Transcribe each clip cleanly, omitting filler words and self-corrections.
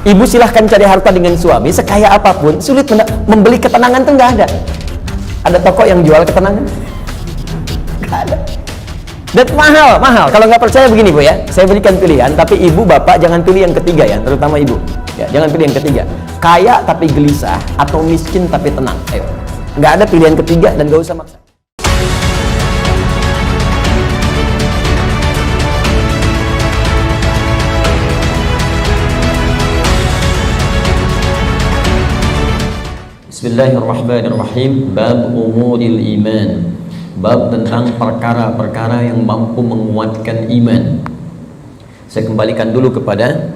Ibu silahkan cari harta dengan suami sekaya apapun, sulit membeli ketenangan tuh nggak ada. Ada toko yang jual ketenangan? Nggak ada. Dan mahal. Kalau nggak percaya begini Bu ya, saya berikan pilihan, tapi ibu bapak jangan pilih yang ketiga ya, terutama ibu. Ya, jangan pilih yang ketiga. Kaya tapi gelisah atau miskin tapi tenang. Ayo. Nggak ada pilihan ketiga dan nggak usah maksa. Bismillahirrahmanirrahim. Bab umuril iman. Bab tentang perkara-perkara yang mampu menguatkan iman. Saya kembalikan dulu kepada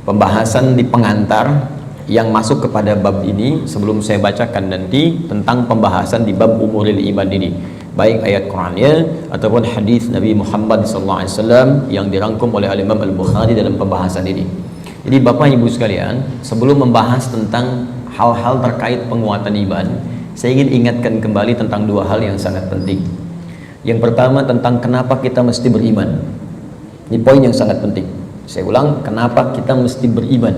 pembahasan di pengantar yang masuk kepada bab ini sebelum saya bacakan nanti tentang pembahasan di bab umuril iman ini, baik ayat Qur'annya ataupun hadis Nabi Muhammad SAW yang dirangkum oleh Imam Al-Bukhari dalam pembahasan ini. Jadi Bapak Ibu sekalian, sebelum membahas tentang hal-hal terkait penguatan iman, saya ingin ingatkan kembali tentang dua hal yang sangat penting. Yang pertama tentang kenapa kita mesti beriman. Ini poin yang sangat penting. Saya ulang, kenapa kita mesti beriman.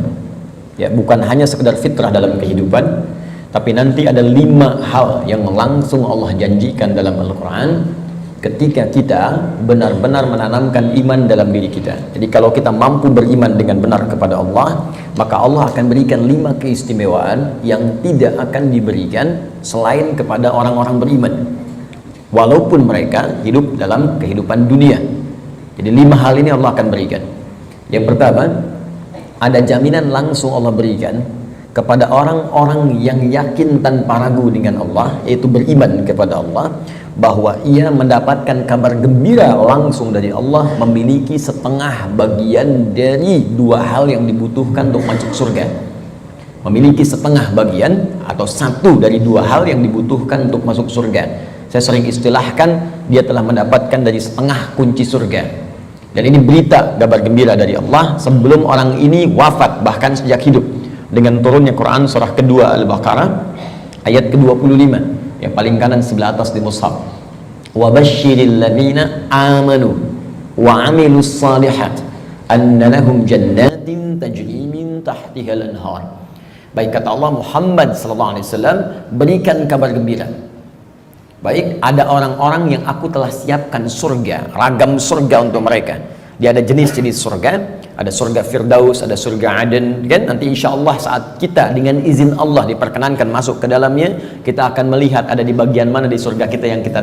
Ya, bukan hanya sekedar fitrah dalam kehidupan, tapi nanti ada 5 hal yang langsung Allah janjikan dalam Al-Quran ketika kita benar-benar menanamkan iman dalam diri kita. Jadi kalau kita mampu beriman dengan benar kepada Allah, maka Allah akan berikan 5 keistimewaan yang tidak akan diberikan selain kepada orang-orang beriman, walaupun mereka hidup dalam kehidupan dunia. Jadi 5 hal ini Allah akan berikan. Yang pertama, ada jaminan langsung Allah berikan kepada orang-orang yang yakin tanpa ragu dengan Allah, yaitu beriman kepada Allah, bahwa ia mendapatkan kabar gembira langsung dari Allah, memiliki setengah bagian dari 2 hal yang dibutuhkan untuk masuk surga. Memiliki setengah bagian atau 1 dari 2 hal yang dibutuhkan untuk masuk surga. Saya sering istilahkan dia telah mendapatkan dari setengah kunci surga. Dan ini berita kabar gembira dari Allah sebelum orang ini wafat, bahkan sejak hidup, dengan turunnya Quran surah kedua Al-Baqarah ayat ke-25 yang paling kanan sebelah atas di mushaf. Wa basyiril ladzina amanu wa 'amilus shalihat anna lahum jannatin tajri min tahtiha al-anhar. Baik, kata Allah, Muhammad sallallahu alaihi wasallam, berikan kabar gembira. Baik, ada orang-orang yang aku telah siapkan surga, ragam surga untuk mereka. Dia ada jenis-jenis surga, ada surga Firdaus, ada surga Aden, kan? Nanti insya Allah saat kita dengan izin Allah diperkenankan masuk ke dalamnya, kita akan melihat ada di bagian mana di surga kita yang kita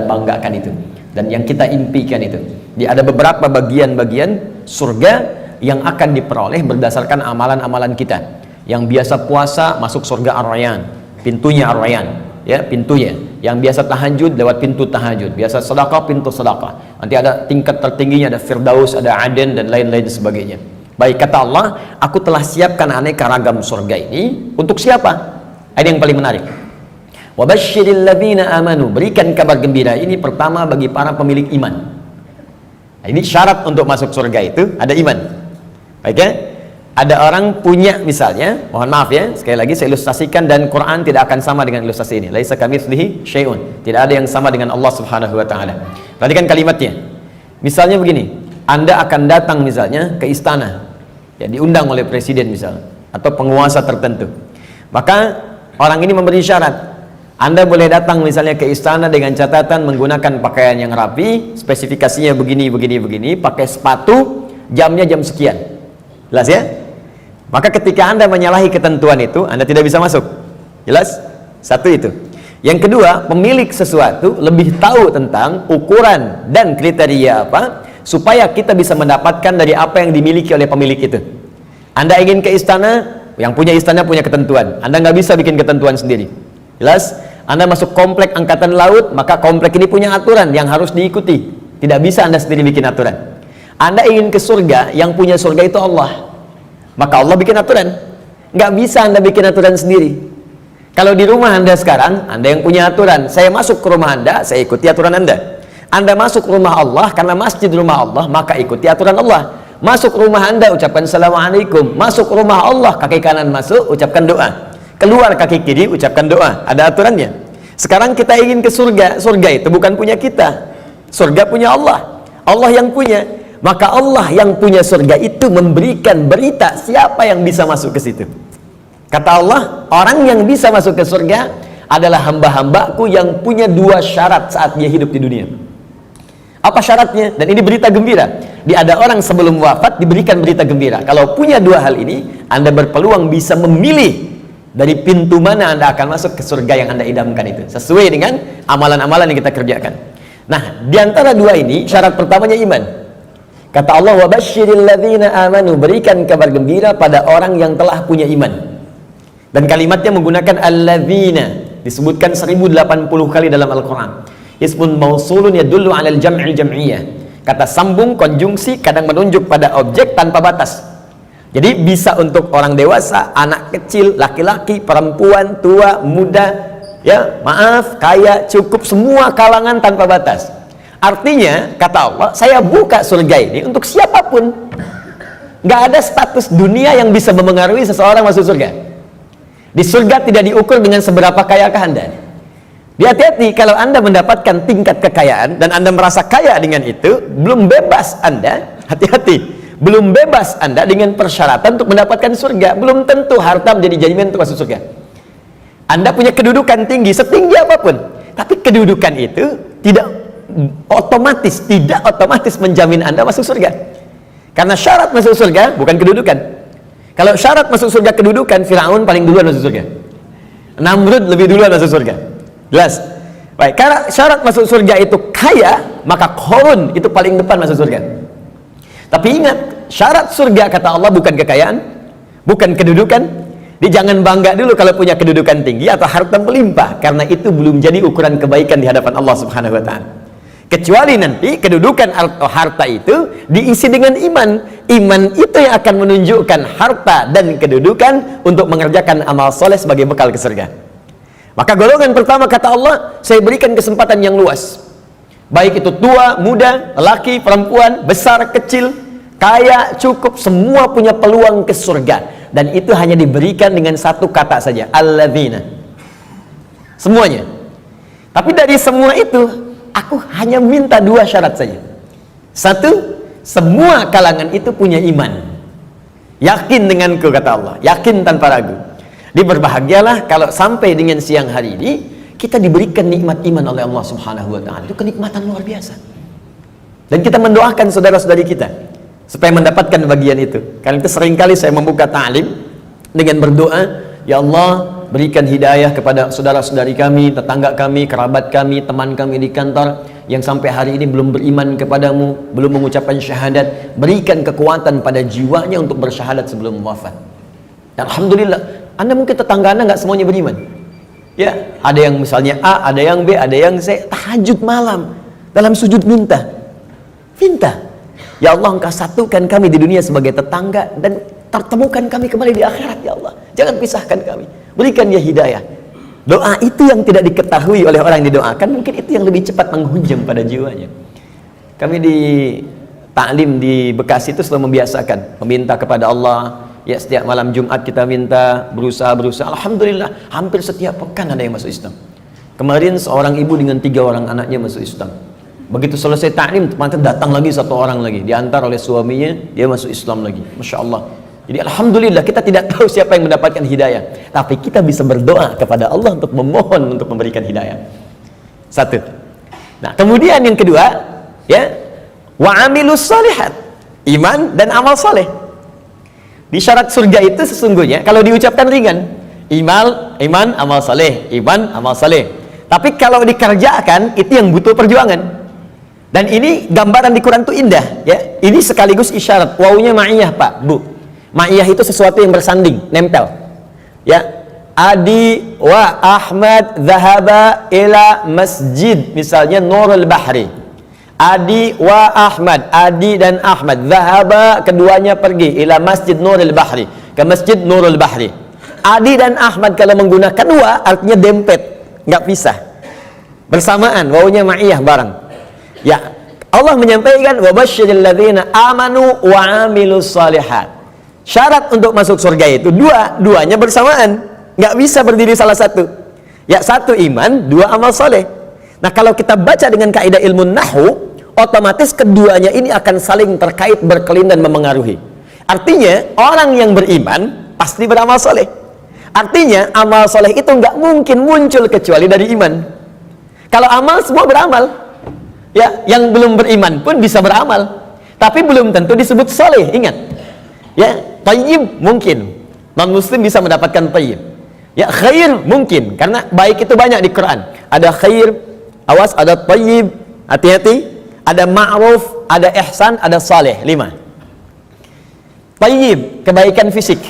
banggakan itu, dan yang kita impikan itu. Dia ada beberapa bagian-bagian surga yang akan diperoleh berdasarkan amalan-amalan kita. Yang biasa puasa masuk surga Ar-Rayyan, pintunya Ar-Rayyan, ya, pintunya. Yang biasa tahajud lewat pintu tahajud, biasa sedekah pintu sedekah. Nanti ada tingkat tertingginya, ada Firdaus, ada Aden, dan lain-lain sebagainya. Baik, kata Allah, aku telah siapkan aneka ragam surga ini untuk siapa? Ada yang paling menarik. Wa basyiril ladzina amanu, berikan kabar gembira ini pertama bagi para pemilik iman. Nah, ini syarat untuk masuk surga itu ada iman. Baik ya? Ada orang punya, misalnya, mohon maaf ya, sekali lagi saya ilustrasikan, dan Quran tidak akan sama dengan ilustrasi ini. Laisa kamitslihi syai'un. Tidak ada yang sama dengan Allah Subhanahu wa taala. Perhatikan kalimatnya. Misalnya begini, Anda akan datang misalnya ke istana, ya, diundang oleh presiden misalnya, atau penguasa tertentu. Maka orang ini memberi syarat. Anda boleh datang misalnya ke istana dengan catatan menggunakan pakaian yang rapi, spesifikasinya begini, pakai sepatu, jamnya jam sekian. Jelas ya? Maka ketika Anda menyalahi ketentuan itu, Anda tidak bisa masuk. Jelas? Satu itu. Yang kedua, pemilik sesuatu lebih tahu tentang ukuran dan kriteria apa, supaya kita bisa mendapatkan dari apa yang dimiliki oleh pemilik itu. Anda ingin ke istana, yang punya istana punya ketentuan. Anda nggak bisa bikin ketentuan sendiri. Jelas? Anda masuk komplek angkatan laut, maka komplek ini punya aturan yang harus diikuti. Tidak bisa Anda sendiri bikin aturan. Anda ingin ke surga, yang punya surga itu Allah. Maka Allah bikin aturan. Nggak bisa Anda bikin aturan sendiri. Kalau di rumah Anda sekarang, Anda yang punya aturan. Saya masuk ke rumah Anda, saya ikuti aturan Anda. Anda masuk ke rumah Allah, karena masjid rumah Allah, maka ikuti aturan Allah. Masuk rumah Anda, ucapkan Assalamualaikum. Masuk rumah Allah, kaki kanan masuk, ucapkan doa. Keluar kaki kiri, ucapkan doa. Ada aturannya. Sekarang kita ingin ke surga. Surga itu bukan punya kita. Surga punya Allah. Allah yang punya. maka Allah yang punya surga itu memberikan berita siapa yang bisa masuk ke situ. Kata Allah, orang yang bisa masuk ke surga adalah hamba-hambaku yang punya 2 syarat saat dia hidup di dunia. Apa syaratnya? Dan ini berita gembira. Ada orang sebelum wafat diberikan berita gembira. Kalau punya 2 hal ini, Anda berpeluang bisa memilih dari pintu mana Anda akan masuk ke surga yang Anda idamkan itu, sesuai dengan amalan-amalan yang kita kerjakan. Nah, di antara 2 ini, syarat pertamanya iman. Kata Allah, wabashshiril ladzina amanu, berikan kabar gembira pada orang yang telah punya iman. Dan kalimatnya menggunakan alladzina, disebutkan 1080 kali dalam Al-Quran. Ismun mausulun yadullu alal jam'il jam'iyah. Kata sambung, konjungsi, kadang menunjuk pada objek tanpa batas. Jadi bisa untuk orang dewasa, anak kecil, laki-laki, perempuan, tua, muda, ya, maaf, kaya, cukup, semua kalangan tanpa batas. Artinya, kata Allah, saya buka surga ini untuk siapapun. Nggak ada status dunia yang bisa memengaruhi seseorang masuk surga. Di surga tidak diukur dengan seberapa kayakah Anda. Hati-hati, kalau Anda mendapatkan tingkat kekayaan dan Anda merasa kaya dengan itu, belum bebas Anda, hati-hati, belum bebas Anda dengan persyaratan untuk mendapatkan surga. Belum tentu harta menjadi jaminan untuk masuk surga. Anda punya kedudukan tinggi, setinggi apapun, tapi kedudukan itu tidak otomatis menjamin Anda masuk surga. Karena syarat masuk surga bukan kedudukan. Kalau syarat masuk surga kedudukan, Firaun paling duluan masuk surga, Namrud lebih duluan masuk surga. Jelas? Baik, karena syarat masuk surga itu kaya, maka Qarun itu paling depan masuk surga. Tapi ingat, syarat surga kata Allah bukan kekayaan, bukan kedudukan. Dia jangan bangga dulu kalau punya kedudukan tinggi atau harta melimpah, karena itu belum jadi ukuran kebaikan di hadapan Allah Subhanahu wa taala. Kecuali nanti kedudukan atau harta itu diisi dengan iman. Iman itu yang akan menunjukkan harta dan kedudukan untuk mengerjakan amal soleh sebagai bekal ke surga. Maka golongan pertama kata Allah, saya berikan kesempatan yang luas. Baik itu tua, muda, laki, perempuan, besar, kecil, kaya, cukup, semua punya peluang ke surga. Dan itu hanya diberikan dengan 1 kata saja, alladzina. Semuanya. Tapi dari semua itu, aku hanya minta 2 syarat saja. 1, semua kalangan itu punya iman. Yakin denganku kata Allah, yakin tanpa ragu. Berbahagialah kalau sampai dengan siang hari ini kita diberikan nikmat iman oleh Allah Subhanahu wa taala. Itu kenikmatan luar biasa. Dan kita mendoakan saudara-saudari kita supaya mendapatkan bagian itu. Karena itu seringkali saya membuka ta'lim dengan berdoa, ya Allah, berikan hidayah kepada saudara-saudari kami, tetangga kami, kerabat kami, teman kami di kantor yang sampai hari ini belum beriman kepadamu, belum mengucapkan syahadat. Berikan kekuatan pada jiwanya untuk bersyahadat sebelum wafat. Alhamdulillah, Anda mungkin tetangga Anda nggak semuanya beriman. Ya, ada yang misalnya A, ada yang B, ada yang C, tahajud malam dalam sujud minta. Ya Allah, Engkau satukan kami di dunia sebagai tetangga dan pertemukan kami kembali di akhirat ya Allah. Jangan pisahkan kami. Berikan dia hidayah. Doa itu yang tidak diketahui oleh orang yang didoakan, mungkin itu yang lebih cepat menghujam pada jiwanya. Kami di taklim di Bekasi itu selalu membiasakan meminta kepada Allah. Ya, setiap malam Jumat kita minta, berusaha. Alhamdulillah, hampir setiap pekan ada yang masuk Islam. Kemarin seorang ibu dengan 3 orang anaknya masuk Islam. Begitu selesai taklim, datang lagi 1 orang lagi, diantar oleh suaminya, dia masuk Islam lagi. Masya Allah. Jadi alhamdulillah, kita tidak tahu siapa yang mendapatkan hidayah, tapi kita bisa berdoa kepada Allah untuk memohon untuk memberikan hidayah. 1. Nah, kemudian yang kedua, ya, wa amilus shalihat, iman dan amal saleh. Di syarat surga itu sesungguhnya kalau diucapkan ringan, iman, amal saleh, iman, amal saleh. Tapi kalau dikerjakan itu yang butuh perjuangan. Dan ini gambaran di Quran itu indah, ya. Ini sekaligus isyarat. Wawunya ma'iyah, Pak, Bu. Ma'iyah itu sesuatu yang bersanding, nempel. Ya. Adi wa Ahmad zahaba ila masjid, misalnya Nurul Bahri. Adi wa Ahmad, Adi dan Ahmad, zahaba, keduanya pergi ila masjid Nurul Bahri, ke masjid Nurul Bahri. Adi dan Ahmad kalau menggunakan wa artinya dempet, nggak pisah, bersamaan, wawunya ma'iyah bareng. Ya, Allah menyampaikan wa basyiril ladzina amanu wa amilus shalihat. Syarat untuk masuk surga itu duanya bersamaan, nggak bisa berdiri salah satu. Ya, 1 iman, 2 amal soleh. Nah, kalau kita baca dengan kaidah ilmu nahwu, otomatis keduanya ini akan saling terkait, berkelin dan memengaruhi. Artinya orang yang beriman pasti beramal soleh. Artinya amal soleh itu nggak mungkin muncul kecuali dari iman. Kalau amal semua beramal, ya, yang belum beriman pun bisa beramal, tapi belum tentu disebut soleh. Ingat, ya, tayyib mungkin non muslim bisa mendapatkan tayyib, ya, khair mungkin karena baik itu banyak di Quran. Ada khair, awas, ada tayyib, hati-hati, ada ma'ruf, ada ihsan, ada saleh. 5. Tayyib, kebaikan fisik,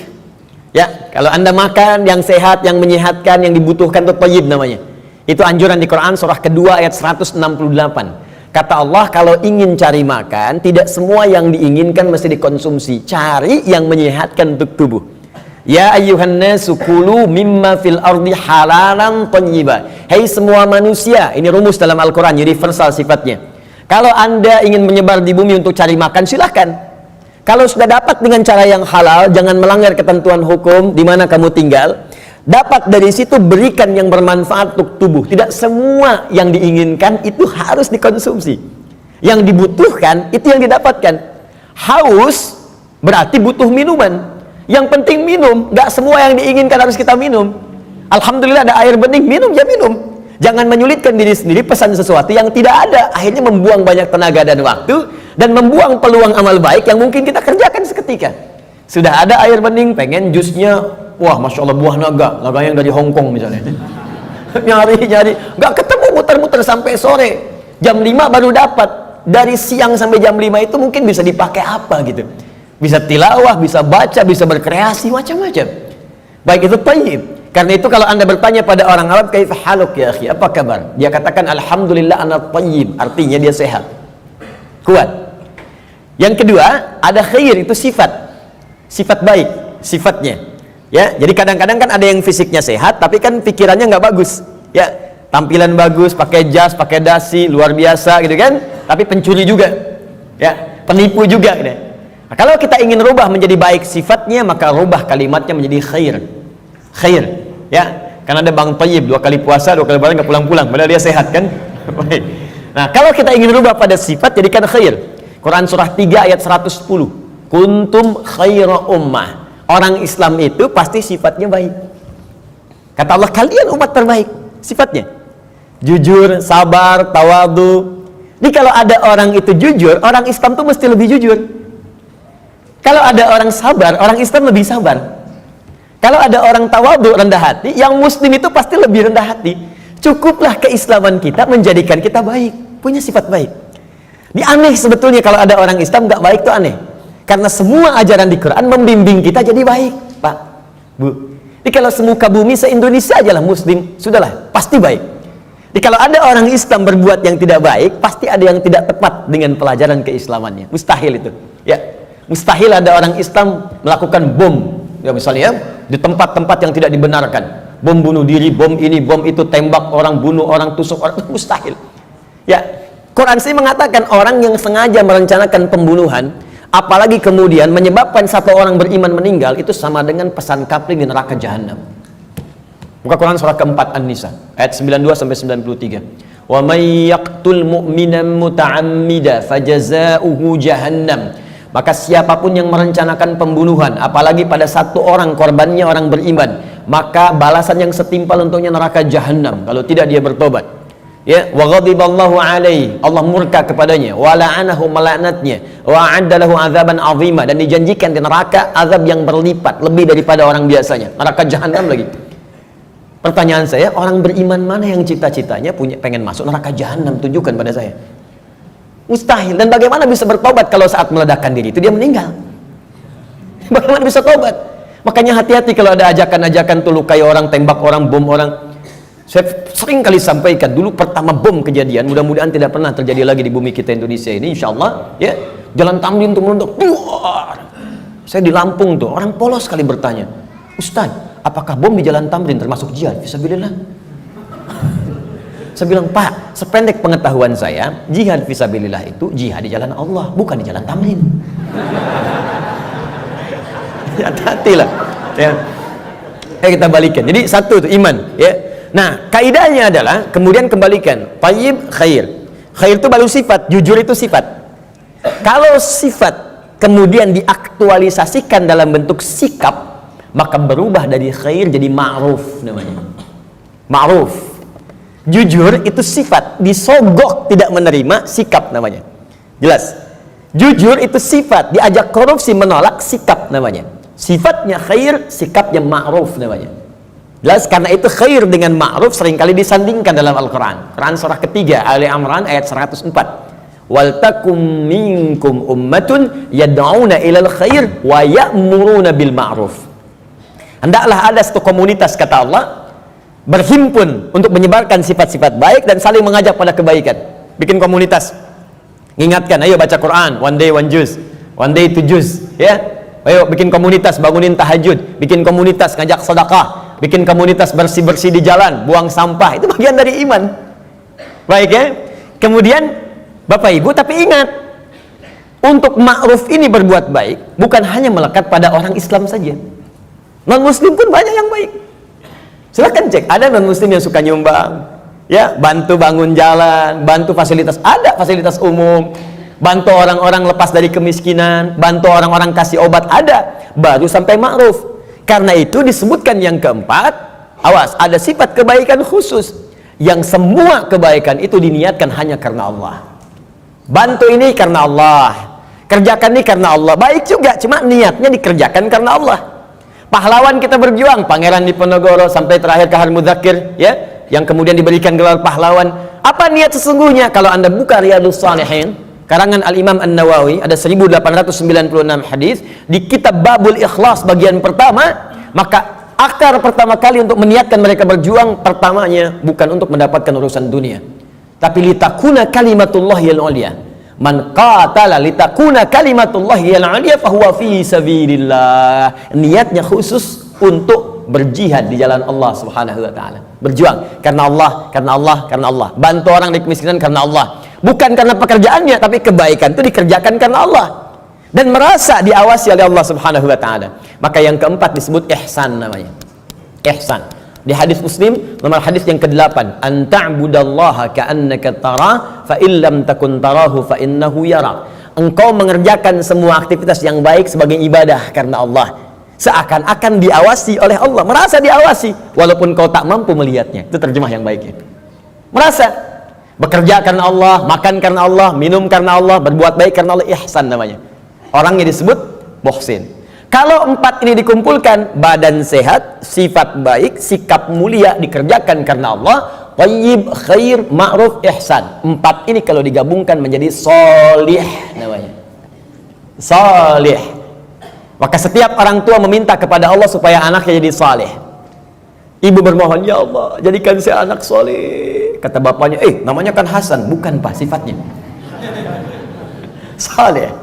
ya, kalau anda makan yang sehat, yang menyehatkan, yang dibutuhkan, itu tayyib namanya. Itu anjuran di Quran surah kedua ayat 168. Kata Allah, kalau ingin cari makan, tidak semua yang diinginkan mesti dikonsumsi. Cari yang menyehatkan untuk tubuh. Ya ayyuhan nasu kulu mimma fil ardi halalan thayyiba. Hei semua manusia, ini rumus dalam Al-Quran, universal sifatnya. Kalau anda ingin menyebar di bumi untuk cari makan, silahkan. Kalau sudah dapat dengan cara yang halal, jangan melanggar ketentuan hukum di mana kamu tinggal. Dapat dari situ, berikan yang bermanfaat untuk tubuh. Tidak semua yang diinginkan itu harus dikonsumsi. Yang dibutuhkan itu yang didapatkan. Haus berarti butuh minuman. Yang penting minum. Gak semua yang diinginkan harus kita minum. Alhamdulillah ada air bening, minum ya minum. Jangan menyulitkan diri sendiri pesan sesuatu yang tidak ada. Akhirnya membuang banyak tenaga dan waktu, dan membuang peluang amal baik yang mungkin kita kerjakan seketika. Sudah ada air bening, pengen jusnya, wah Masya Allah buah naga yang dari Hongkong misalnya. nyari, gak ketemu, muter-muter sampai sore. Jam 5 baru dapat. Dari siang sampai jam 5 itu mungkin bisa dipakai apa gitu. Bisa tilawah, bisa baca, bisa berkreasi, macam-macam. Baik itu tayyib. Karena itu kalau anda bertanya pada orang Arab, kaifa haluk ya akhi, apa kabar? Dia katakan alhamdulillah ana tayyib, artinya dia sehat, kuat. Yang kedua, ada khair, itu sifat baik, sifatnya. Ya, jadi kadang-kadang kan ada yang fisiknya sehat, tapi kan pikirannya nggak bagus. Ya, tampilan bagus, pakai jas, pakai dasi, luar biasa gitu kan. Tapi pencuri juga, ya, penipu juga. Gitu. Nah, kalau kita ingin rubah menjadi baik sifatnya, maka rubah kalimatnya menjadi khair, ya. Karena ada Bang Tayyib 2 kali puasa, 2 kali lebaran nggak pulang-pulang, padahal dia sehat kan. Baik. Nah, kalau kita ingin rubah pada sifat, jadikan khair. Quran surah 3 ayat 110. Kuntum khaira ummah. Orang Islam itu pasti sifatnya baik. Kata Allah, kalian umat terbaik. Sifatnya jujur, sabar, tawadu. Jadi kalau ada orang itu jujur, orang Islam tuh mesti lebih jujur. Kalau ada orang sabar, orang Islam lebih sabar. Kalau ada orang tawadu, rendah hati, yang muslim itu pasti lebih rendah hati. Cukuplah keislaman kita menjadikan kita baik, punya sifat baik. Ini aneh sebetulnya kalau ada orang Islam nggak baik, tuh aneh. Karena semua ajaran di Quran membimbing kita jadi baik, Pak, Bu. Jadi kalau semuka bumi se-Indonesia aja lah muslim, sudahlah, pasti baik. Jadi kalau ada orang Islam berbuat yang tidak baik, pasti ada yang tidak tepat dengan pelajaran keislamannya. Mustahil itu. Ya, mustahil ada orang Islam melakukan bom, ya misalnya di tempat-tempat yang tidak dibenarkan. Bom bunuh diri, bom ini, bom itu, tembak orang, bunuh orang, tusuk orang, mustahil. Ya, Quran sih mengatakan orang yang sengaja merencanakan pembunuhan, apalagi kemudian menyebabkan satu orang beriman meninggal, itu sama dengan pesan kapling di neraka jahanam. Buka Quran surah keempat An-Nisa ayat 92 sampai 93. Wa may yaqtul mu'minan muta'ammida fajazauhu jahannam. Maka siapapun yang merencanakan pembunuhan, apalagi pada satu orang korbannya orang beriman, maka balasan yang setimpal untuknya neraka jahanam kalau tidak dia bertobat. Ya, wa ghadiballahu alaihi, Allah murka kepadanya, wa la'anahu, melaknatnya, wa a'adda lahu azaban azima, dan dijanjikan di neraka azab yang berlipat lebih daripada orang biasanya, neraka jahanam lagi. Pertanyaan saya, orang beriman mana yang cita-citanya pengen masuk neraka jahanam? Tunjukkan pada saya. Mustahil. Dan bagaimana bisa bertobat kalau saat meledakkan diri itu dia meninggal? Bagaimana bisa tobat? Makanya hati-hati kalau ada ajakan-ajakan tuh lukai orang, tembak orang, bom orang. Saya sering kali sampaikan, dulu pertama bom kejadian, mudah-mudahan tidak pernah terjadi lagi di bumi kita Indonesia ini, insya Allah, ya, Jalan Tamrin tuh melontok, saya di Lampung tuh, orang polos sekali bertanya, Ustaz, apakah bom di Jalan Tamrin termasuk jihad? Fisabilillah. Saya bilang, Pak, sependek pengetahuan saya, jihad fisabilillah itu jihad di jalan Allah, bukan di Jalan Tamrin. Hati-hati lah, ya. Kita balikan. Jadi satu itu iman, ya. Nah, kaidahnya adalah kemudian kembalikan tayyib khair. Khair itu baru sifat, jujur itu sifat. Kalau sifat kemudian diaktualisasikan dalam bentuk sikap, maka berubah dari khair jadi ma'ruf namanya. Ma'ruf. Jujur itu sifat, disogok tidak menerima, sikap namanya. Jelas? Jujur itu sifat, diajak korupsi menolak, sikap namanya. Sifatnya khair, sikapnya ma'ruf namanya. Jelas? Karena itu khair dengan ma'ruf seringkali disandingkan dalam Al-Quran. Quran surah ketiga, Ali Imran ayat 104. Wal takum minkum ummatun yad'una ilal khair wa ya'muruna bil ma'ruf. Hendaklah ada satu komunitas, kata Allah, berhimpun untuk menyebarkan sifat-sifat baik dan saling mengajak pada kebaikan. Bikin komunitas. Ingatkan, ayo baca Quran, one day one juz, one day two juz, ya. Ayo bikin komunitas, bangunin tahajud, bikin komunitas ngajak sedekah, bikin komunitas bersih-bersih di jalan, buang sampah, itu bagian dari iman. Baik ya. Kemudian Bapak Ibu, tapi ingat, untuk ma'ruf ini berbuat baik bukan hanya melekat pada orang Islam saja. Non muslim pun banyak yang baik. Silahkan cek, ada non muslim yang suka nyumbang, ya, bantu bangun jalan, bantu fasilitas, ada fasilitas umum, bantu orang-orang lepas dari kemiskinan, bantu orang-orang kasih obat, ada, baru sampai ma'ruf. Karena itu disebutkan yang keempat, awas, ada sifat kebaikan khusus yang semua kebaikan itu diniatkan hanya karena Allah. Bantu ini karena Allah, kerjakan ini karena Allah, baik juga, cuma niatnya dikerjakan karena Allah. Pahlawan kita berjuang, Pangeran Diponegoro sampai terakhir Kahar Muzakir, ya, yang kemudian diberikan gelar pahlawan. Apa niat sesungguhnya? Kalau Anda buka Riyadhus Shalihin karangan Al-Imam An-Nawawi, ada 1896 hadis di kitab Babul Ikhlas bagian pertama, maka akar pertama kali untuk meniatkan mereka berjuang, pertamanya bukan untuk mendapatkan urusan dunia, tapi litakuna kalimatullahi al-ulya. Man qatala litakuna kalimatullahi al-ulya fahuwa fi sabilillah. Niatnya khusus untuk berjihad di jalan Allah Subhanahu wa taala. Berjuang karena Allah, karena Allah, karena Allah. Bantu orang di kemiskinan karena Allah. Bukan karena pekerjaannya, tapi kebaikan itu dikerjakan karena Allah. Dan merasa diawasi oleh Allah Subhanahu wa taala. Maka yang keempat disebut ihsan namanya. Ihsan. Di hadis Muslim nomor hadis yang ke-8, an ta'budallaha ka'annaka tarah fa illam takun tarahu fa innahu yarak. Engkau mengerjakan semua aktivitas yang baik sebagai ibadah karena Allah, seakan-akan diawasi oleh Allah, merasa diawasi walaupun kau tak mampu melihatnya. Itu terjemah yang baiknya. Merasa bekerja karena Allah, makan karena Allah, minum karena Allah, berbuat baik karena Allah, ihsan namanya. Orangnya disebut muhsin. Kalau empat ini dikumpulkan, badan sehat, sifat baik, sikap mulia, dikerjakan karena Allah, thayyib, khair, ma'ruf, ihsan. Empat ini kalau digabungkan menjadi sholih namanya. Sholih. Maka setiap orang tua meminta kepada Allah supaya anaknya jadi saleh. Ibu bermohon, ya Allah, jadikan saya anak soleh. Kata bapaknya, namanya kan Hasan. Bukan Pak, sifatnya saleh.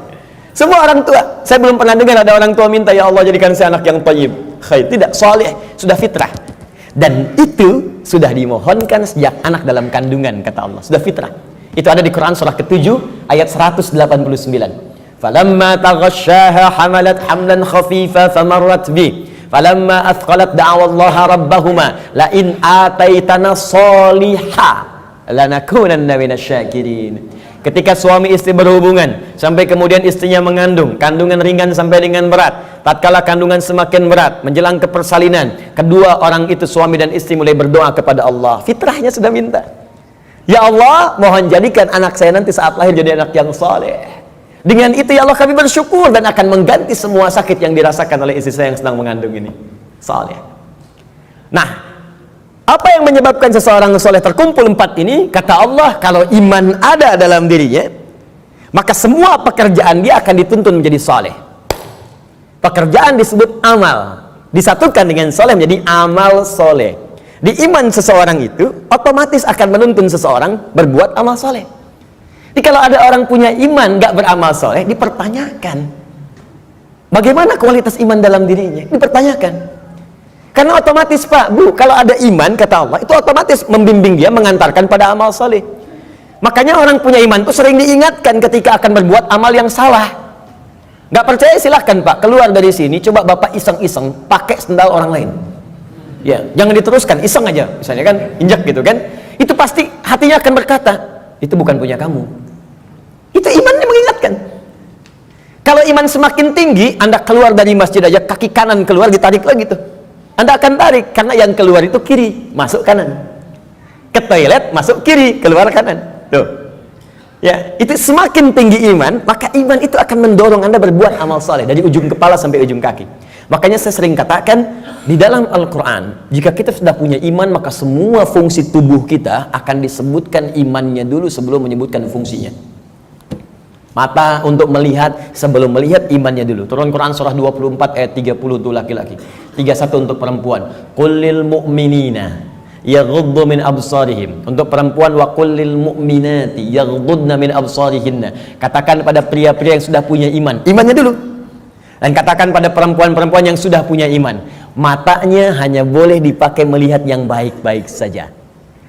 Semua orang tua, saya belum pernah dengar ada orang tua minta, ya Allah jadikan saya anak yang thayyib, khair. Tidak, saleh, sudah fitrah. Dan itu sudah dimohonkan sejak anak dalam kandungan, kata Allah, sudah fitrah. Itu ada di Quran surah ke-7 ayat 189. Falamma taghasyaha hamalat hamlan khafifa famarrat bi. Falamma athqalat da'awallaha rabbahuma la in ataitana sholiha lanakunanna minasyakirin. Ketika suami istri berhubungan sampai kemudian istrinya mengandung, kandungan ringan sampai dengan berat, tatkala kandungan semakin berat menjelang ke persalinan, kedua orang itu suami dan istri mulai berdoa kepada Allah. Fitrahnya sudah minta, ya Allah, mohon jadikan anak saya nanti saat lahir jadi anak yang saleh. Dengan itu ya Allah kami bersyukur dan akan mengganti semua sakit yang dirasakan oleh istri saya yang sedang mengandung ini. Saleh. Nah, apa yang menyebabkan seseorang soleh? Terkumpul empat ini, kata Allah, kalau iman ada dalam dirinya, maka semua pekerjaan dia akan dituntun menjadi soleh. Pekerjaan disebut amal, disatukan dengan soleh menjadi amal soleh. Di iman seseorang itu otomatis akan menuntun seseorang berbuat amal soleh. Jadi kalau ada orang punya iman gak beramal soleh, dipertanyakan bagaimana kualitas iman dalam dirinya, dipertanyakan. Karena otomatis Pak, Bu, kalau ada iman, kata Allah, itu otomatis membimbing dia, mengantarkan pada amal soleh. Makanya orang punya iman itu sering diingatkan ketika akan berbuat amal yang salah. Gak percaya silahkan Pak, keluar dari sini, coba Bapak iseng-iseng pakai sendal orang lain. Ya, jangan diteruskan, iseng aja, misalnya kan, injak gitu kan. Itu pasti hatinya akan berkata, itu bukan punya kamu. Itu imannya mengingatkan. Kalau iman semakin tinggi, Anda keluar dari masjid aja, kaki kanan keluar, ditarik lagi tuh. Anda akan tarik, karena yang keluar itu kiri, masuk kanan. Ke toilet, masuk kiri, keluar kanan. Tuh. Ya, itu semakin tinggi iman, maka iman itu akan mendorong Anda berbuat amal saleh dari ujung kepala sampai ujung kaki. Makanya saya sering katakan, di dalam Al-Quran, jika kita sudah punya iman, maka semua fungsi tubuh kita akan disebutkan imannya dulu sebelum menyebutkan fungsinya. Mata untuk melihat, sebelum melihat imannya dulu. Turun Quran surah 24 ayat 30 untuk laki-laki, 31 untuk perempuan. Qul lil mu'minina yaghuddu min absarihim. Untuk perempuan, wa qul lil mu'minati yaghuddna min absarihinna. Katakan pada pria-pria yang sudah punya iman, imannya dulu. Dan katakan pada perempuan-perempuan yang sudah punya iman, matanya hanya boleh dipakai melihat yang baik-baik saja.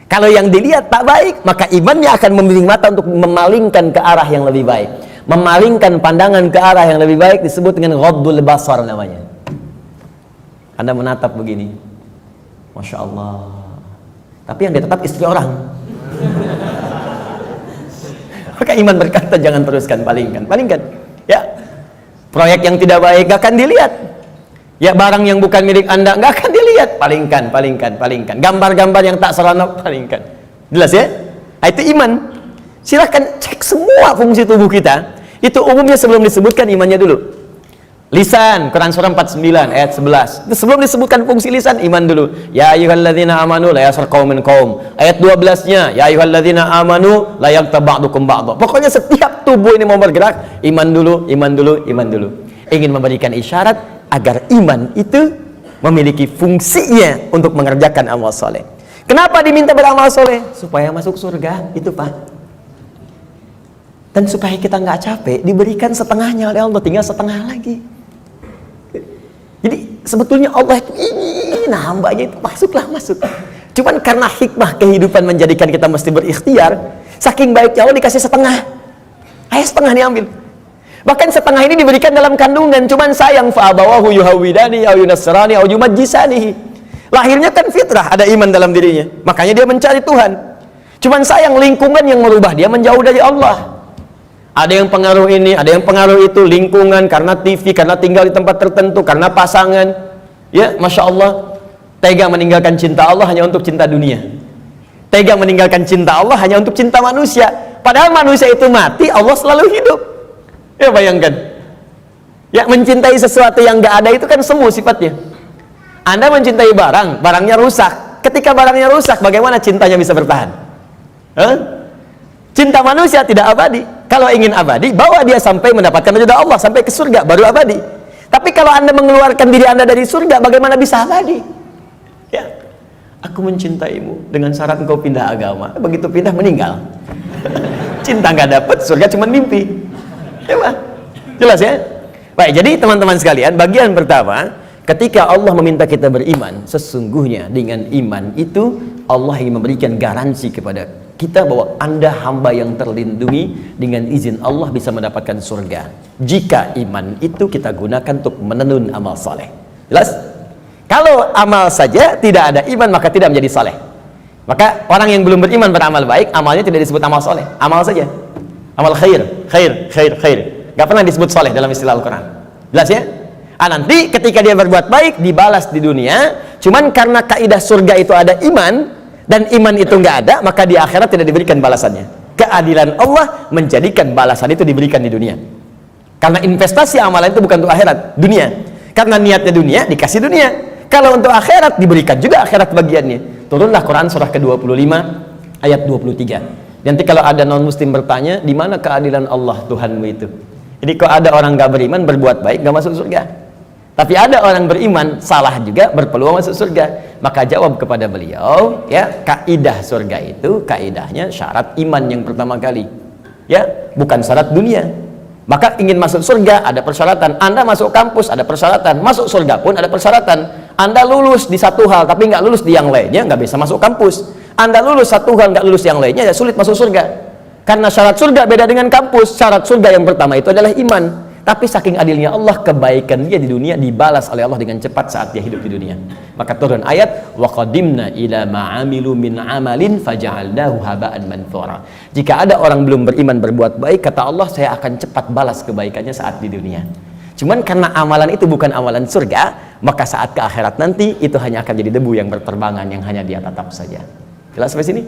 Kalau yang dilihat tak baik, maka imannya akan membimbing mata untuk memalingkan ke arah yang lebih baik. Memalingkan pandangan ke arah yang lebih baik disebut dengan ghaddul basar namanya. Anda menatap begini, Masya Allah, tapi yang ditatap istri orang. Maka iman berkata jangan teruskan, palingkan. Ya, proyek yang tidak baik gak akan dilihat. Ya, barang yang bukan milik Anda nggak akan dilihat, palingkan. Gambar-gambar yang tak seronok, palingkan. Jelas ya? Nah, itu iman. Silahkan cek semua fungsi tubuh kita. Itu umumnya sebelum disebutkan imannya dulu. Lisan, Quran surah 49 ayat 11. Itu sebelum disebutkan fungsi lisan, iman dulu. Ya ayyuhalladzina amanu la yaskhar qaumin qaum. Ayat 12-nya, ya ayyuhalladzina amanu la yaghtab ba'dukum ba'dha. Pokoknya setiap tubuh ini mau bergerak, iman dulu. Ingin memberikan isyarat agar iman itu memiliki fungsinya untuk mengerjakan amal soleh. Kenapa diminta beramal soleh? Supaya masuk surga, itu Pak. Dan supaya kita nggak capek, diberikan setengahnya oleh Allah, tinggal setengah lagi. Jadi sebetulnya Allah itu ingin hambanya itu masuk. Cuman karena hikmah kehidupan menjadikan kita mesti berikhtiar, saking baiknya Allah dikasih setengah. Ayo setengah diambil. Bahkan setengah ini diberikan dalam kandungan. Cuman sayang, fa'abawahu yuhawidani au yunasrani au yumajjisani. Lahirnya kan fitrah, ada iman dalam dirinya, makanya dia mencari Tuhan. Cuman sayang, lingkungan yang merubah dia menjauh dari Allah. Ada yang pengaruh ini, ada yang pengaruh itu, lingkungan, karena TV, karena tinggal di tempat tertentu, karena pasangan. Ya, Masya Allah, tega meninggalkan cinta Allah hanya untuk cinta dunia. Tega meninggalkan cinta Allah hanya untuk cinta manusia. Padahal manusia itu mati, Allah selalu hidup. Ya, bayangkan. Ya, mencintai sesuatu yang gak ada itu kan semu sifatnya. Anda mencintai barang, barangnya rusak. Ketika barangnya rusak, bagaimana cintanya bisa bertahan? Cinta manusia tidak abadi. Kalau ingin abadi, bawa dia sampai mendapatkan ridha Allah, sampai ke surga, baru abadi. Tapi kalau Anda mengeluarkan diri Anda dari surga, bagaimana bisa abadi? Ya, aku mencintaimu dengan syarat engkau pindah agama. Begitu pindah, meninggal. Cinta nggak dapat, surga cuma mimpi. Ya, Pak? Jelas ya? Baik, jadi teman-teman sekalian, bagian pertama, ketika Allah meminta kita beriman, sesungguhnya dengan iman itu Allah ingin memberikan garansi kepada kita bahwa Anda hamba yang terlindungi, dengan izin Allah bisa mendapatkan surga jika iman itu kita gunakan untuk menenun amal saleh. Jelas? Kalau amal saja tidak ada iman, maka tidak menjadi saleh. Maka orang yang belum beriman beramal baik, amalnya tidak disebut amal saleh, amal saja, amal khair. Gak pernah disebut saleh dalam istilah Al-Quran. Jelas ya? Nanti ketika dia berbuat baik dibalas di dunia. Cuman karena kaidah surga itu ada iman, dan iman itu nggak ada, maka di akhirat tidak diberikan balasannya. Keadilan Allah menjadikan balasan itu diberikan di dunia. Karena investasi amalan itu bukan untuk akhirat, dunia. Karena niatnya dunia, dikasih dunia. Kalau untuk akhirat, diberikan juga akhirat bagiannya. Turunlah Quran surah ke-25 ayat 23. Nanti kalau ada non muslim bertanya, di mana keadilan Allah Tuhanmu itu? Jadi kalau ada orang nggak beriman berbuat baik nggak masuk surga, tapi ada orang beriman salah juga berpeluang masuk surga. Maka jawab kepada beliau, ya, kaidah surga itu kaidahnya syarat iman yang pertama kali, ya, bukan syarat dunia. Maka ingin masuk surga ada persyaratan. Anda masuk kampus ada persyaratan, masuk surga pun ada persyaratan. Anda lulus di satu hal tapi nggak lulus di yang lainnya, nggak bisa masuk kampus. Anda lulus satu hal nggak lulus yang lainnya, ya sulit masuk surga. Karena syarat surga beda dengan kampus. Syarat surga yang pertama itu adalah iman. Tapi saking adilnya Allah, kebaikan dia di dunia dibalas oleh Allah dengan cepat saat dia hidup di dunia. Maka turun ayat, wa qadimna ila ma'amilu min amalin faja'alnahu haba'an manthura. Jika ada orang belum beriman berbuat baik, kata Allah, saya akan cepat balas kebaikannya saat di dunia. Cuman karena amalan itu bukan amalan surga, maka saat ke akhirat nanti itu hanya akan jadi debu yang berterbangan yang hanya dia tatap saja. Jelas sampai sini?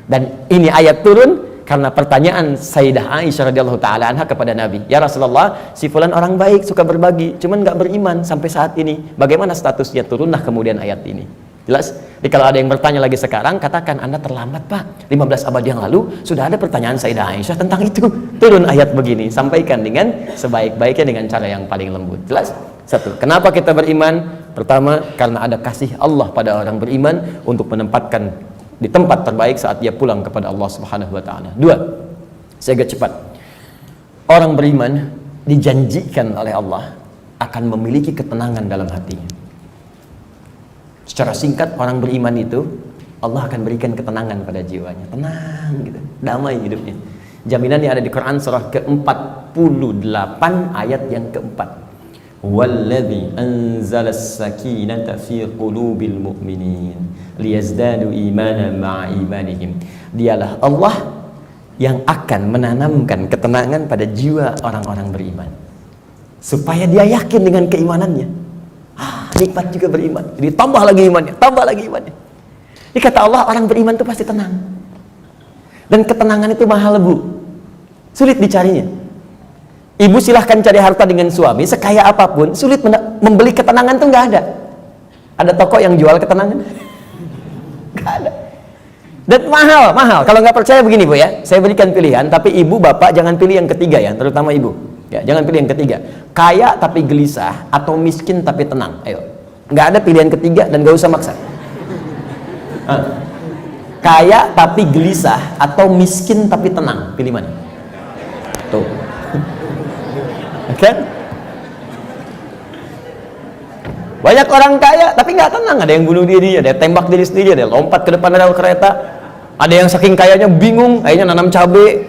Dan ini ayat turun karena pertanyaan Sayyidah Aisyah radhiyallahu taala anha kepada Nabi, ya Rasulullah, si fulan orang baik, suka berbagi, cuman nggak beriman sampai saat ini. Bagaimana statusnya? Turunlah kemudian ayat ini. Jelas? Jadi kalau ada yang bertanya lagi sekarang, katakan Anda terlambat Pak. 15 abad yang lalu sudah ada pertanyaan Sayyidah Aisyah tentang itu. Turun ayat begini, sampaikan dengan sebaik-baiknya dengan cara yang paling lembut. Jelas? Satu, kenapa kita beriman? Pertama, karena ada kasih Allah pada orang beriman untuk menempatkan di tempat terbaik saat dia pulang kepada Allah Subhanahu wa taala. Dua, saya agak cepat. Orang beriman dijanjikan oleh Allah akan memiliki ketenangan dalam hatinya. Secara singkat, orang beriman itu Allah akan berikan ketenangan pada jiwanya. Tenang gitu, damai hidupnya. Jaminannya ada di Quran surah ke-48 ayat yang keempat. Walladzi anzalas sakinata fi qulubil mu'minin liyazdadu imanan ma'a imanihim. Dialah Allah yang akan menanamkan ketenangan pada jiwa orang-orang beriman supaya dia yakin dengan keimanannya. Nikmat juga beriman. Jadi tambah lagi imannya, tambah lagi imannya. Ini kata Allah, orang beriman itu pasti tenang. Dan ketenangan itu mahal, Bu. Sulit dicarinya. Ibu silahkan cari harta dengan suami sekaya apapun, sulit membeli ketenangan tuh nggak ada. Ada toko yang jual ketenangan? Nggak ada. Dan mahal. Kalau nggak percaya begini Bu ya, saya berikan pilihan, tapi ibu bapak jangan pilih yang ketiga ya, terutama ibu. Ya, jangan pilih yang ketiga. Kaya tapi gelisah atau miskin tapi tenang. Ayo, nggak ada pilihan ketiga dan nggak usah maksa. Kaya tapi gelisah atau miskin tapi tenang, pilih mana? Tuh. Kan? Banyak orang kaya tapi nggak tenang, ada yang bunuh diri, ada yang tembak diri sendiri, ada yang lompat ke depan rel kereta, ada yang saking kayanya bingung, akhirnya nanam cabai,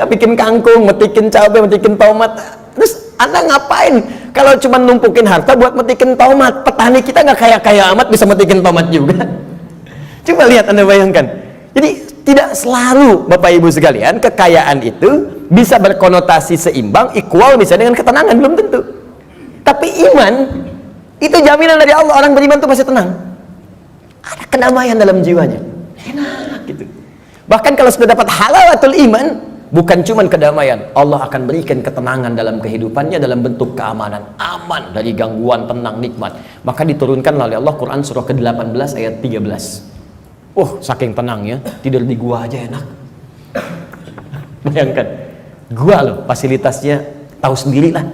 bikin kangkung, metikin cabai, metikin tomat. Terus Anda ngapain kalau cuma numpukin harta buat metikin tomat? Petani kita nggak kaya-kaya amat bisa metikin tomat juga. Coba lihat, Anda bayangkan. Jadi tidak selalu Bapak Ibu sekalian kekayaan itu bisa berkonotasi seimbang, equal misalnya dengan ketenangan, belum tentu. Tapi iman itu jaminan dari Allah, orang beriman itu pasti tenang. Ada kedamaian dalam jiwanya. Enak gitu. Bahkan kalau sudah dapat halawatul iman, bukan cuma kedamaian, Allah akan berikan ketenangan dalam kehidupannya dalam bentuk keamanan, aman dari gangguan, tenang, nikmat. Maka diturunkan oleh Allah Quran surah ke-18 ayat 13. Saking tenangnya, tidur di gua aja enak. Bayangkan, gua loh, fasilitasnya tahu sendiri lah.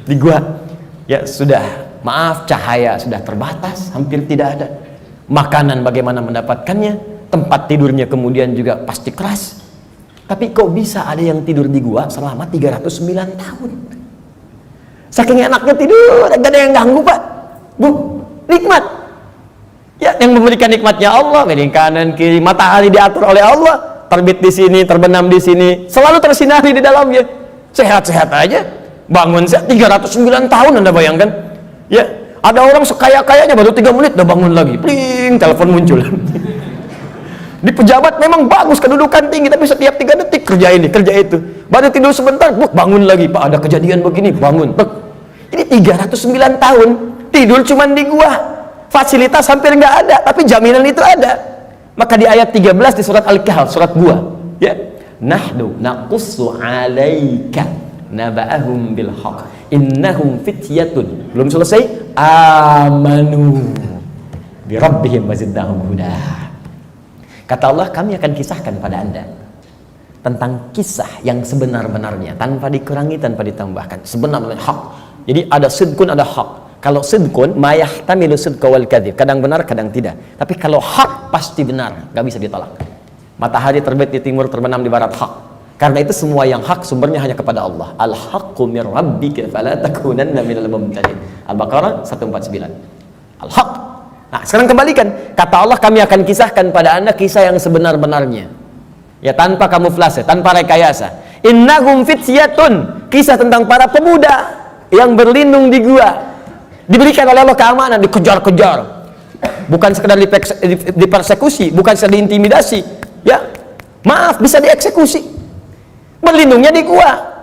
Di gua, ya sudah, maaf, cahaya sudah terbatas, hampir tidak ada. Makanan bagaimana mendapatkannya, tempat tidurnya kemudian juga pasti keras. Tapi kok bisa ada yang tidur di gua selama 309 tahun? Saking enaknya tidur, gak ada yang ganggu Pak. Bu, nikmat. Ya, yang memberikan nikmatnya Allah, miring kanan kiri, matahari diatur oleh Allah, terbit di sini, terbenam di sini, selalu tersinari di dalamnya. Sehat-sehat aja, bangun 309 tahun, Anda bayangkan? Ya, ada orang sekaya-kayanya baru 3 menit udah bangun lagi, pling, telepon muncul. Di pejabat memang bagus, kedudukan tinggi, tapi setiap 3 detik kerja ini, kerja itu. Baru tidur sebentar, bangun lagi, Pak ada kejadian begini, bangun. Ini 309 tahun tidur cuman di gua. Fasilitas hampir nggak ada, tapi jaminan itu ada. Maka di ayat 13 di surat Al-Kahf, surat gua, ya, nahnu naqussu 'alaika naba'ahum bil haqq innahum fityatun, belum selesai, amanu bi rabbihim wazidnahum huda. Kata Allah, kami akan kisahkan pada Anda tentang kisah yang sebenar-benarnya, tanpa dikurangi, tanpa ditambahkan, sebenarnya hak. Jadi ada sidqun, ada hak. Kalau sidqun, mayahtamilu sidqa wal kadzib, kadang benar, kadang tidak. Tapi kalau hak pasti benar, gak bisa ditolak. Matahari terbit di timur, terbenam di barat, hak. Karena itu semua yang hak sumbernya hanya kepada Allah. Al-haqqu mir rabbika fala takunanna minal mumtarin. Al-Baqarah 149. Al-haq. Nah, sekarang kembalikan. Kata Allah, kami akan kisahkan pada Anda kisah yang sebenar-benarnya. Ya, tanpa kamuflase, tanpa rekayasa. Innahum fityatun, kisah tentang para pemuda yang berlindung di gua. Diberikan oleh Allah keamanan, dikejar-kejar. Bukan sekedar dipersekusi, bukan sekedar diintimidasi. Ya, maaf, bisa dieksekusi. Berlindungnya di gua.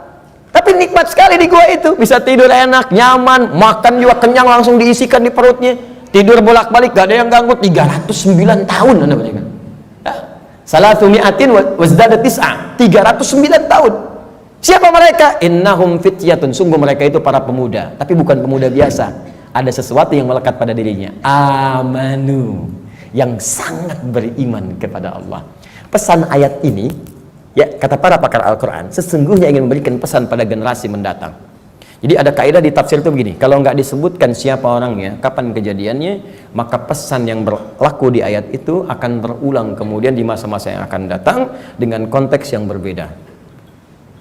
Tapi nikmat sekali di gua itu. Bisa tidur enak, nyaman, makan juga kenyang, langsung diisikan di perutnya. Tidur bolak-balik, gak ada yang ganggu. 309 tahun Anda bayangkan. Salatu mi'atin wazdada tis'a, 309 tahun. Siapa mereka? Innahum fityatun, sungguh mereka itu para pemuda, tapi bukan pemuda biasa. Ada sesuatu yang melekat pada dirinya. Amanu, yang sangat beriman kepada Allah. Pesan ayat ini, ya, kata para pakar Al-Quran, sesungguhnya ingin memberikan pesan pada generasi mendatang. Jadi ada kaidah di tafsir itu begini, kalau nggak disebutkan siapa orangnya, kapan kejadiannya, maka pesan yang berlaku di ayat itu akan berulang kemudian di masa-masa yang akan datang dengan konteks yang berbeda.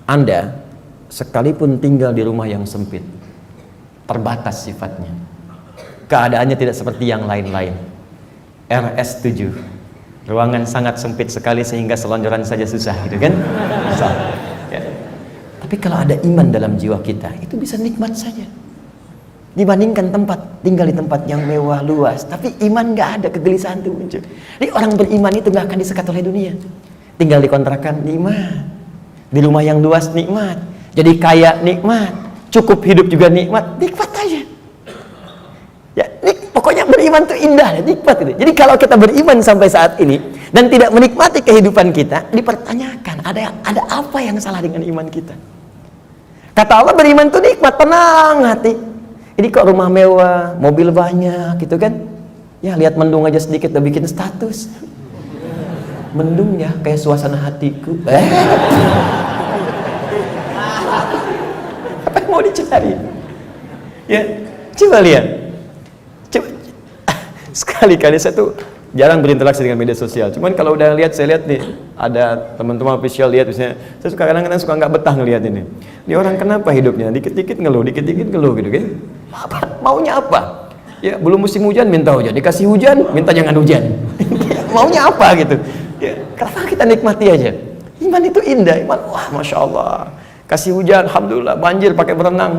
Anda sekalipun tinggal di rumah yang sempit, terbatas sifatnya, keadaannya tidak seperti yang lain-lain. RS7, ruangan sangat sempit sekali sehingga selonjoran saja susah, gitu kan? Susah. Ya. Tapi kalau ada iman dalam jiwa kita, itu bisa nikmat saja. Dibandingkan tinggal di tempat yang mewah, luas, tapi iman nggak ada, kegelisahan itu muncul. Jadi orang beriman itu nggak akan disekat oleh dunia. Tinggal di kontrakan, nikmat. Di rumah yang luas, nikmat. Jadi kaya, nikmat. Cukup hidup juga nikmat. Nikmat aja. Ya, pokoknya beriman itu indah, nikmat itu. Jadi kalau kita beriman sampai saat ini dan tidak menikmati kehidupan kita, dipertanyakan ada apa yang salah dengan iman kita? Kata Allah, beriman itu nikmat, tenang hati. Jadi kok rumah mewah, mobil banyak, gitu kan? Ya lihat mendung aja sedikit udah bikin status. Mendung ya, kayak suasana hatiku. Apa yang mau dicari? Ya, coba lihat. Sekali-kali saya tuh jarang berinteraksi dengan media sosial. Cuman kalau udah lihat, saya lihat nih, ada teman-teman official lihat, misalnya, saya suka kadang-kadang suka nggak betah ngelihat ini. Ini orang kenapa hidupnya? Dikit-dikit ngeluh gitu kan? Apa? Maunya apa? Ya, belum musim hujan minta hujan, dikasih hujan minta jangan hujan. Maunya apa gitu? Ya, kenapa kita nikmati aja? Iman itu indah, iman, wah masya Allah. Kasih hujan, alhamdulillah, banjir pakai berenang.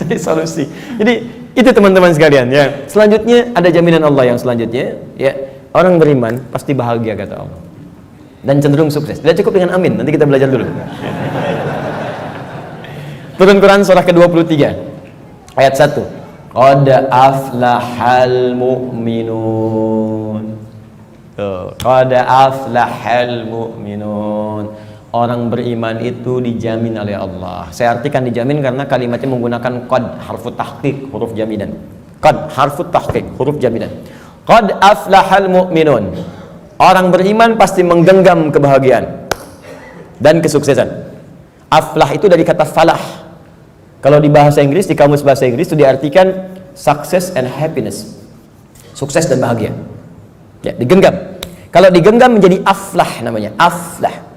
Jadi solusi. Jadi itu teman-teman sekalian ya. Selanjutnya ada jaminan Allah yang selanjutnya ya, orang beriman pasti bahagia kata Allah dan cenderung sukses. Tidak cukup dengan amin, nanti kita belajar dulu. Turun Quran surah ke-23 ayat 1. Qad aflahal mu'minun. Qad aflahal mu'minun. Orang beriman itu dijamin oleh Allah. Saya artikan dijamin karena kalimatnya menggunakan qad, harfu tahqiq, huruf jaminan. Qad, harfu tahqiq, huruf jaminan. Qad aflahal mu'minun. Orang beriman pasti menggenggam kebahagiaan dan kesuksesan. Aflah itu dari kata falah. Kalau di bahasa Inggris, di kamus bahasa Inggris itu diartikan success and happiness. Sukses dan bahagia. Ya, digenggam. Kalau digenggam menjadi aflah namanya, aflah.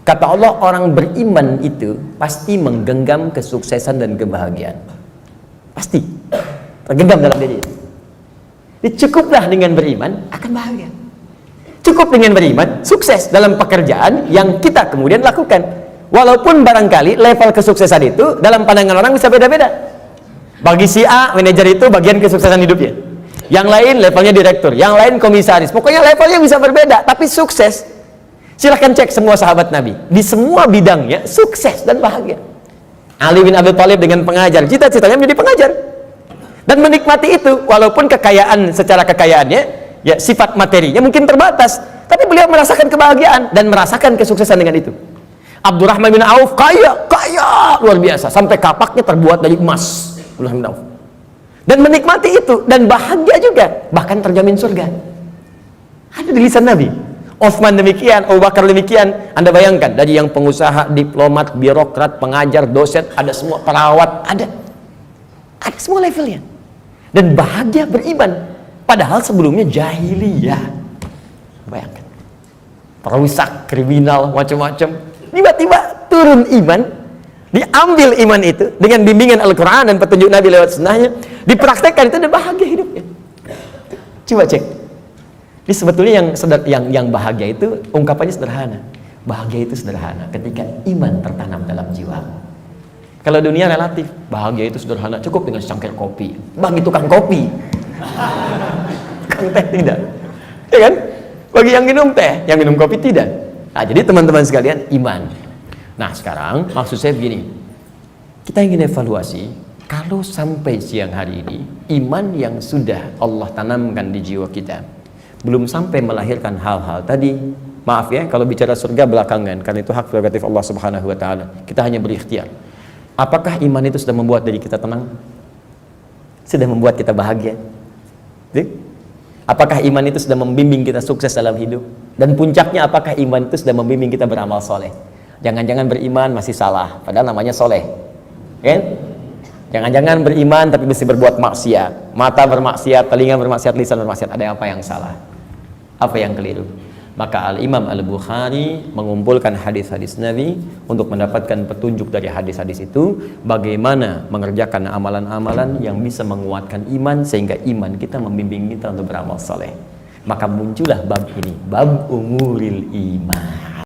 Kata Allah, orang beriman itu pasti menggenggam kesuksesan dan kebahagiaan. Pasti tergenggam dalam diri. Cukuplah dengan beriman akan bahagia. Cukup dengan beriman sukses dalam pekerjaan yang kita kemudian lakukan. Walaupun barangkali level kesuksesan itu dalam pandangan orang bisa beda-beda. Bagi si A, manajer itu bagian kesuksesan hidupnya. Yang lain levelnya direktur, yang lain komisaris. Pokoknya levelnya bisa berbeda, tapi sukses. Silahkan cek semua sahabat Nabi, di semua bidangnya sukses dan bahagia. Ali bin Abi Thalib dengan pengajar, cita-citanya menjadi pengajar dan menikmati itu, walaupun kekayaan secara kekayaannya, ya sifat materinya mungkin terbatas, tapi beliau merasakan kebahagiaan dan merasakan kesuksesan dengan itu. Abdurrahman bin Auf kaya luar biasa, sampai kapaknya terbuat dari emas. Abdurrahman bin Auf dan menikmati itu dan bahagia juga, bahkan terjamin surga. Ada di lisan Nabi. Utsman demikian, Abu Bakar demikian. Anda bayangkan, dari yang pengusaha, diplomat, birokrat, pengajar, dosen, ada semua, perawat, ada semua levelnya. Dan bahagia beriman, padahal sebelumnya jahiliyah. Bayangkan, perusak, kriminal, macam-macam. Tiba-tiba turun iman, diambil iman itu dengan bimbingan Al-Quran dan petunjuk Nabi lewat sunnahnya, dipraktekkan itu dan bahagia hidupnya. Coba cek. Ini sebetulnya yang bahagia itu ungkapannya sederhana. Bahagia itu sederhana ketika iman tertanam dalam jiwa. Kalau dunia relatif, bahagia itu sederhana, cukup dengan secangkir kopi. Bagi tukang kopi, tukang teh tidak, ya kan? Bagi yang minum teh, yang minum kopi tidak. Nah, jadi teman-teman sekalian, iman. Nah, sekarang maksud saya begini, kita ingin evaluasi, kalau sampai siang hari ini, iman yang sudah Allah tanamkan di jiwa kita, belum sampai melahirkan hal-hal tadi, maaf ya, kalau bicara surga belakangan, karena itu hak prerogatif Allah Subhanahu wa Ta'ala, kita hanya berikhtiar. Apakah iman itu sudah membuat diri kita tenang? Sudah membuat kita bahagia? Apakah iman itu sudah membimbing kita sukses dalam hidup? Dan puncaknya, apakah iman itu sudah membimbing kita beramal soleh? Jangan-jangan beriman masih salah, padahal namanya soleh, kan? Jangan-jangan beriman tapi mesti berbuat maksiat, mata bermaksiat, telinga bermaksiat, lisan bermaksiat. Ada apa yang salah? Apa yang keliru? Maka Al-Imam Al-Bukhari mengumpulkan hadis-hadis Nabi untuk mendapatkan petunjuk dari hadis-hadis itu, bagaimana mengerjakan amalan-amalan yang bisa menguatkan iman sehingga iman kita membimbing kita untuk beramal soleh. Maka muncullah bab ini, bab umuril iman.